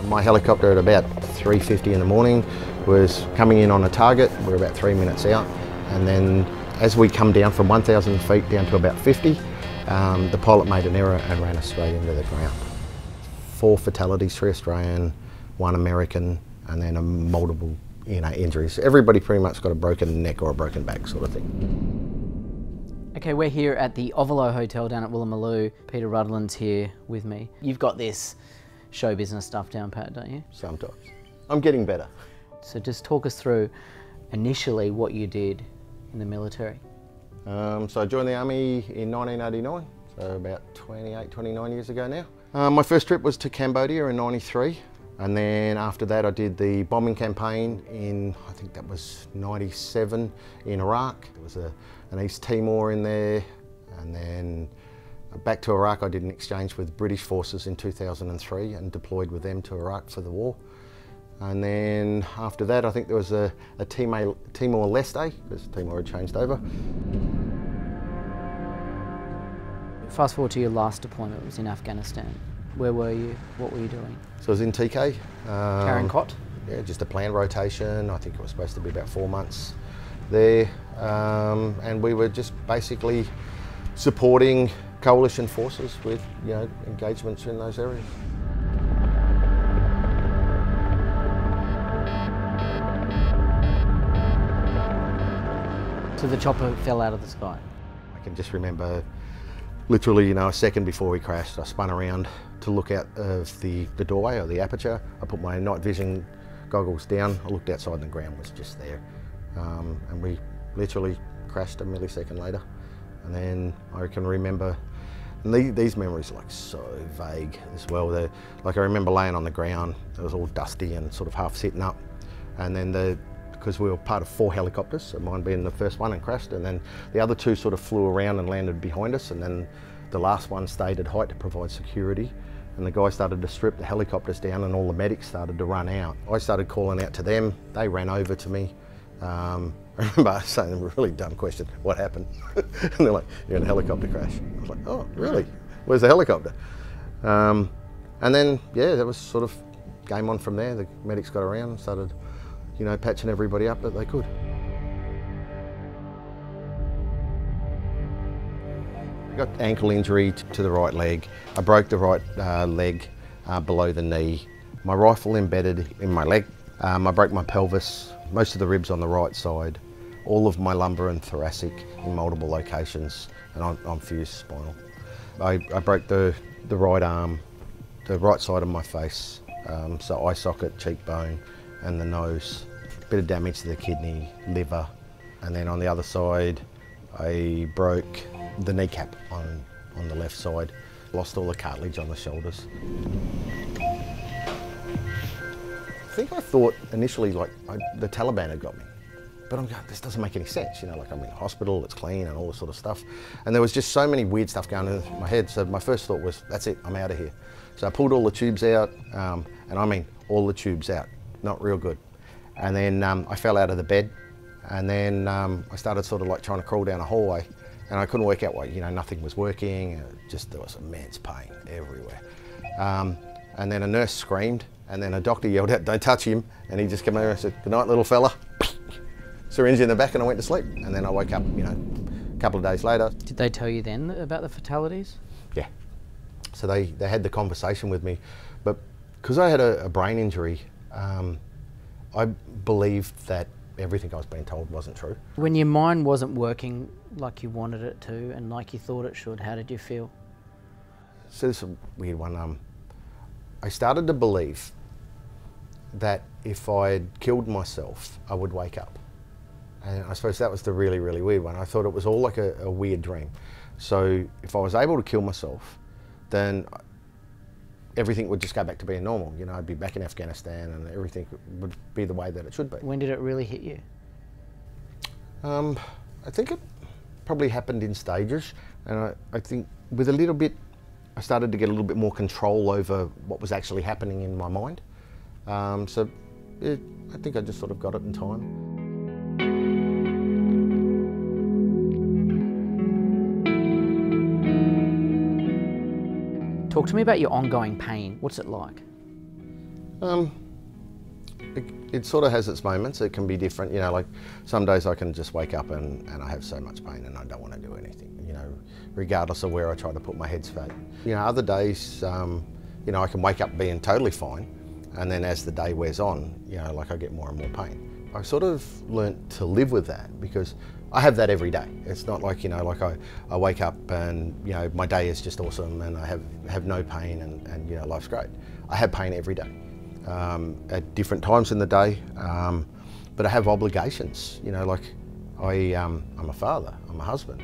My helicopter at about 3:50 in the morning was coming in on a target. We're about 3 minutes out, and then as we come down from 1,000 feet down to about 50, the pilot made an error and ran us straight into the ground. 4 fatalities, 3 Australian, 1 American, and then multiple injuries. Everybody pretty much got a broken neck or a broken back sort of thing. Okay, we're here at the Ovolo Hotel down at Woolloomooloo. Peter Rudland's here with me. You've got this show business stuff down pat, don't you? Sometimes. I'm getting better. So just talk us through initially what you did in the military. So I joined the Army in 1989, so about 28, 29 years ago now. My first trip was to Cambodia in '93, and then after that I did the bombing campaign in, I think that was '97 in Iraq. There was an East Timor in there, and then back to Iraq. I did an exchange with British forces in 2003 and deployed with them to Iraq for the war. And then after that, I think there was a Timor-Leste, because Timor had changed over. Fast forward to your last deployment, it was in Afghanistan. Where were you? What were you doing? So I was in TK. Carrying cot? Yeah, just a planned rotation. I think it was supposed to be about 4 months there. And we were just basically supporting coalition forces with, engagements in those areas. So the chopper fell out of the sky? I can just remember literally, a second before we crashed, I spun around to look out of the doorway or the aperture. I put my night vision goggles down, I looked outside and the ground was just there. And we literally crashed a millisecond later. And then I can remember, and these memories are like so vague as well. Like I remember laying on the ground, it was all dusty and sort of half sitting up. And then because we were part of 4 helicopters, so mine being the first one and crashed, and then the other 2 sort of flew around and landed behind us, and then the last one stayed at height to provide security. And the guy started to strip the helicopters down and all the medics started to run out. I started calling out to them, they ran over to me. I remember saying a really dumb question, what happened? And they're like, you're in a helicopter crash. I was like, oh, really? Where's the helicopter? And then, yeah, that was sort of game on from there. The medics got around and started, patching everybody up that they could. I got ankle injury to the right leg. I broke the right leg below the knee. My rifle embedded in my leg. I broke my pelvis, most of the ribs on the right side, all of my lumbar and thoracic in multiple locations, and I'm fused spinal. I broke the right arm, the right side of my face, so eye socket, cheekbone, and the nose. Bit of damage to the kidney, liver, and then on the other side, I broke the kneecap on the left side. Lost all the cartilage on the shoulders. I think I thought initially the Taliban had got me, but I'm going, this doesn't make any sense. Like I'm in hospital, it's clean and all this sort of stuff. And there was just so many weird stuff going on in my head. So my first thought was, that's it, I'm out of here. So I pulled all the tubes out, and I mean all the tubes out, not real good. And then I fell out of the bed, and then I started sort of like trying to crawl down a hallway, and I couldn't work out why, nothing was working. There was immense pain everywhere. And then a nurse screamed, and then a doctor yelled out, don't touch him. And he just came over and said, good night, little fella. Syringe in the back, and I went to sleep. And then I woke up, a couple of days later. Did they tell you then about the fatalities? Yeah. So they had the conversation with me, but because I had a brain injury, I believed that everything I was being told wasn't true. When your mind wasn't working like you wanted it to and like you thought it should, how did you feel? So this is a weird one. I started to believe that if I'd killed myself, I would wake up. And I suppose that was the really, really weird one. I thought it was all like a weird dream. So if I was able to kill myself, then everything would just go back to being normal. I'd be back in Afghanistan and everything would be the way that it should be. When did it really hit you? I think it probably happened in stages. And I think with a little bit, I started to get a little bit more control over what was actually happening in my mind. So yeah, I think I just sort of got it in time. Talk to me about your ongoing pain. What's it like? It sort of has its moments. It can be different, you know, like some days I can just wake up and I have so much pain and I don't want to do anything, you know, regardless of where I try to put my headspace. You know, other days, you know, I can wake up being totally fine, and then as the day wears on, you know, like I get more and more pain. I sort of learnt to live with that because I have that every day. It's not like, you know, like I wake up and, you know, my day is just awesome and I have no pain and you know, life's great. I have pain every day. At different times in the day, but I have obligations, you know, like I'm a father, I'm a husband.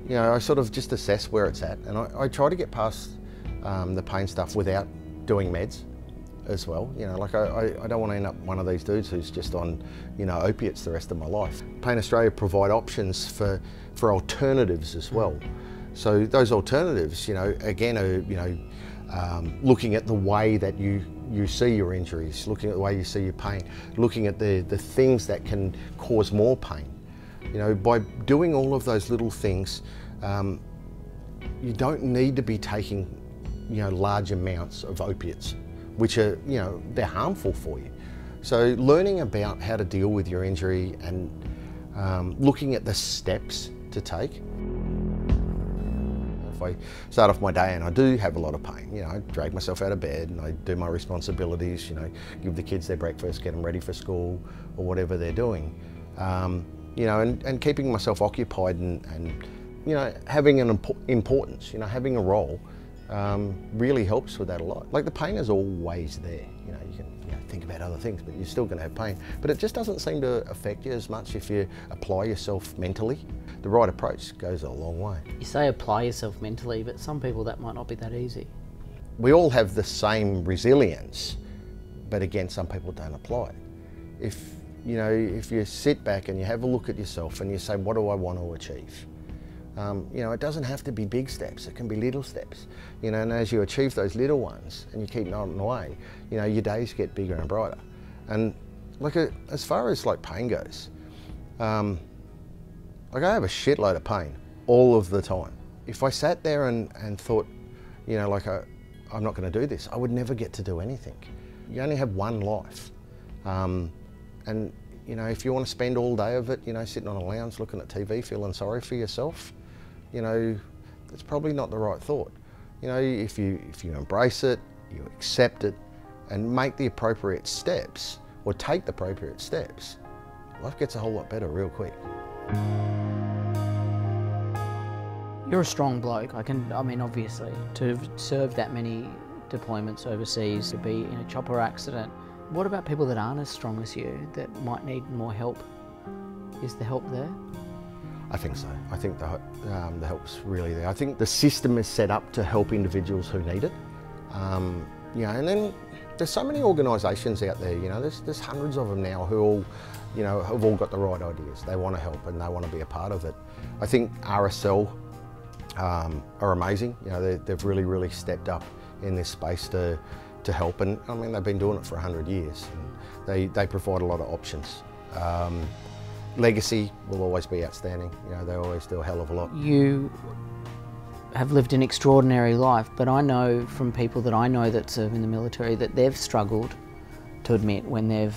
You know, I sort of just assess where it's at, and I try to get past the pain stuff without doing meds as well. You know, like I don't want to end up one of these dudes who's just on, you know, opiates the rest of my life. Painaustralia provide options for alternatives as well. So those alternatives, you know, again, are, you know, looking at the way that you see your injuries, looking at the way you see your pain, looking at the things that can cause more pain. You know, by doing all of those little things, you don't need to be taking, you know, large amounts of opiates, which are, you know, they're harmful for you. So learning about how to deal with your injury and looking at the steps to take. If I start off my day and I do have a lot of pain, you know, I drag myself out of bed and I do my responsibilities, you know, give the kids their breakfast, get them ready for school or whatever they're doing. You know, and keeping myself occupied and you know, having an importance, you know, having a role really helps with that a lot. Like the pain is always there, you know, you can think about other things, but you're still going to have pain. But it just doesn't seem to affect you as much if you apply yourself mentally. The right approach goes a long way. You say apply yourself mentally, but some people that might not be that easy. We all have the same resilience, but again, some people don't apply it. If you sit back and you have a look at yourself and you say, what do I want to achieve? You know, it doesn't have to be big steps, it can be little steps. You know, and as you achieve those little ones and you keep nodding away, you know, your days get bigger and brighter. And like as far as like pain goes, like I have a shitload of pain all of the time. If I sat there and thought, you know, like I'm not going to do this, I would never get to do anything. You only have one life. And you know, if you want to spend all day of it, you know, sitting on a lounge looking at TV, feeling sorry for yourself, you know, it's probably not the right thought. You know, if you embrace it, you accept it, and make the appropriate steps, or take the appropriate steps, life gets a whole lot better real quick. You're a strong bloke. I mean, obviously, to have served that many deployments overseas, to be in a chopper accident. What about people that aren't as strong as you, that might need more help? Is the help there? I think so. I think the help's really there. I think the system is set up to help individuals who need it. You know, and then there's so many organisations out there, you know, there's hundreds of them now who all, you know, have all got the right ideas. They want to help and they want to be a part of it. I think RSL are amazing. You know, they've really stepped up in this space to help, and I mean, they've been doing it for 100 years. And they provide a lot of options. Legacy will always be outstanding. You know, they always do a hell of a lot. You have lived an extraordinary life, but I know from people that I know that serve in the military that they've struggled to admit when they've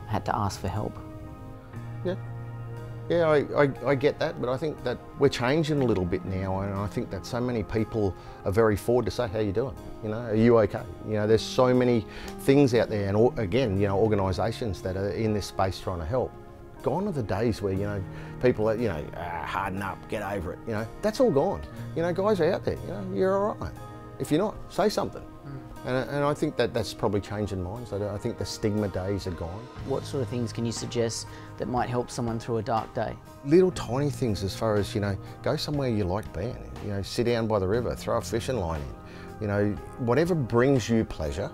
had to ask for help. Yeah, I get that, but I think that we're changing a little bit now, and I think that so many people are very forward to say, how you doing? You know, are you okay? You know, there's so many things out there, and again, you know, organisations that are in this space trying to help. Gone are the days where, you know, people are, you know, harden up, get over it, you know, that's all gone. You know, guys are out there, you know, you're all right. If you're not, say something. And I think that's probably changing minds. I think the stigma days are gone. What sort of things can you suggest that might help someone through a dark day? Little tiny things, as far as, you know, go somewhere you like being. You know, sit down by the river, throw a fishing line in. You know, whatever brings you pleasure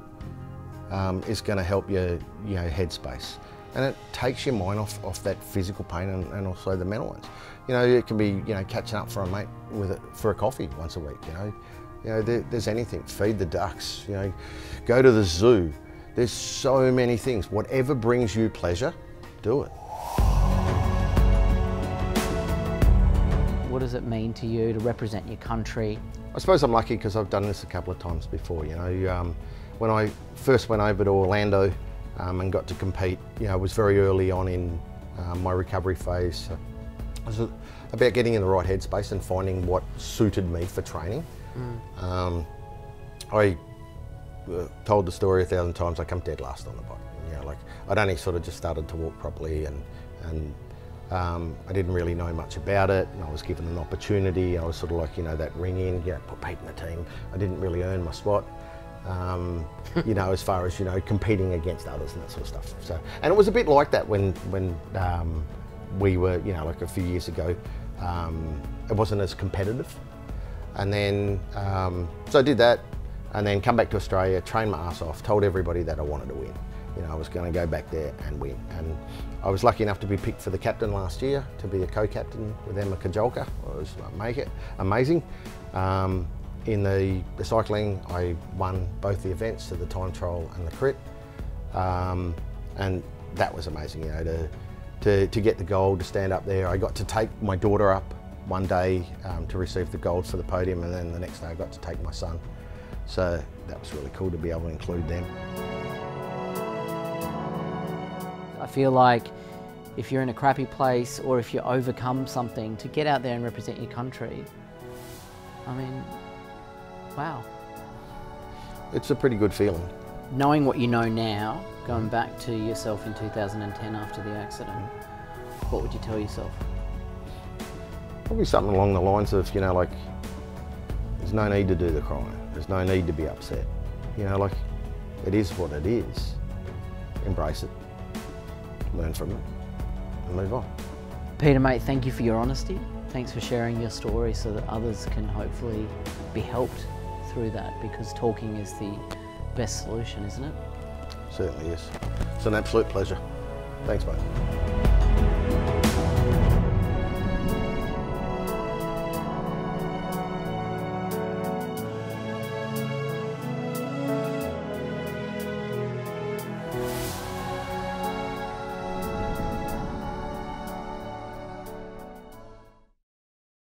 is going to help your, you know, headspace. And it takes your mind off that physical pain and also the mental ones. You know, it can be, you know, catching up for a mate for a coffee once a week, you know. You know, there's anything, feed the ducks, you know, go to the zoo. There's so many things. Whatever brings you pleasure, do it. What does it mean to you to represent your country? I suppose I'm lucky because I've done this a couple of times before, you know. when I first went over to Orlando and got to compete, you know, it was very early on in my recovery phase. So it was about getting in the right headspace and finding what suited me for training. I told the story 1,000 times. I come dead last on the bike. You know, like I'd only sort of just started to walk properly, and I didn't really know much about it. And I was given an opportunity. I was sort of like, you know, that ring in, you know, put Pete in the team. I didn't really earn my spot. You know, as far as, you know, competing against others and that sort of stuff. So, and it was a bit like that when we were, you know, like a few years ago. It wasn't as competitive. And then, so I did that, and then come back to Australia, trained my ass off, told everybody that I wanted to win. You know, I was going to go back there and win. And I was lucky enough to be picked for the captain last year, to be a co-captain with Emma Kajolka. It was amazing. In the cycling, I won both the events, so the time trial and the crit. And that was amazing, you know, to get the gold, to stand up there. I got to take my daughter up one day to receive the gold for the podium, and then the next day I got to take my son. So that was really cool to be able to include them. I feel like if you're in a crappy place or if you overcome something, to get out there and represent your country, I mean, wow. It's a pretty good feeling. Knowing what you know now, going back to yourself in 2010 after the accident, what would you tell yourself? Probably something along the lines of, you know, like, there's no need to do the crying. There's no need to be upset. You know, like, it is what it is. Embrace it, learn from it, and move on. Peter, mate, thank you for your honesty. Thanks for sharing your story so that others can hopefully be helped through that, because talking is the best solution, isn't it? Certainly is. It's an absolute pleasure. Thanks, mate.